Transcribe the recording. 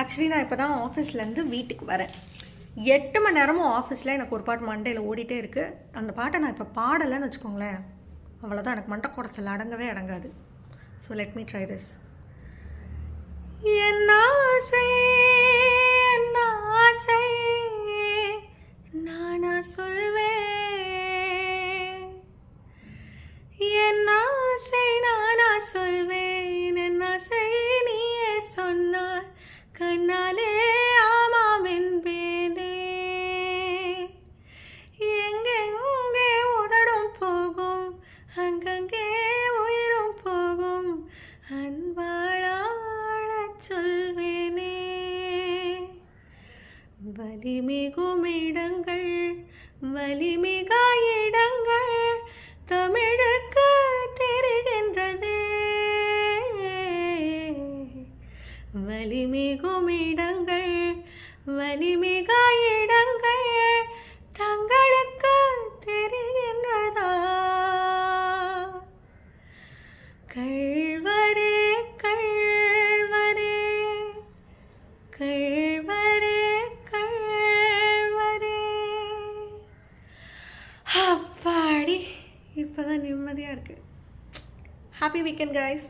Actually நான் இப்போ தான் ஆஃபீஸ்லேருந்து வீட்டுக்கு வரேன். 8 மணி நேரமும் ஆஃபீஸில் எனக்கு ஒரு பாட்டு மண்டையில் ஓடிட்டே இருக்குது. அந்த பாட்டை நான் இப்போ பாடலைன்னு வச்சுக்கோங்களேன், அவ்வளோதான், எனக்கு மண்டை குடசல் அடங்கவே அடங்காது. So let me try this. என் ஆசை என் ஆசை நானா சொல்வேன், என் ஆசை நானா சொல்வேன், என் ஆசை நீயே சொன்னார் கண்ணாலே ஆமாம் என்பேனே. எங்கெங்கே உதடும் போகும், அங்கங்கே உயிரும் போகும், அன்பாளாடச் சொல்வேனே. வலிமிகும் இடங்கள் வலிமிகா இடங்கள் தமிழுக்கு தெரிகின்றதே. வலிமிகும் இடங்கள் வலிமிகா இடங்கள் தங்களுக்கு தெரிகின்றதா? கள்வரே கள்வரே கள்வரே கள்வரே. அப்பாடி, இப்போதான் நிம்மதியாக இருக்குது. Happy weekend guys.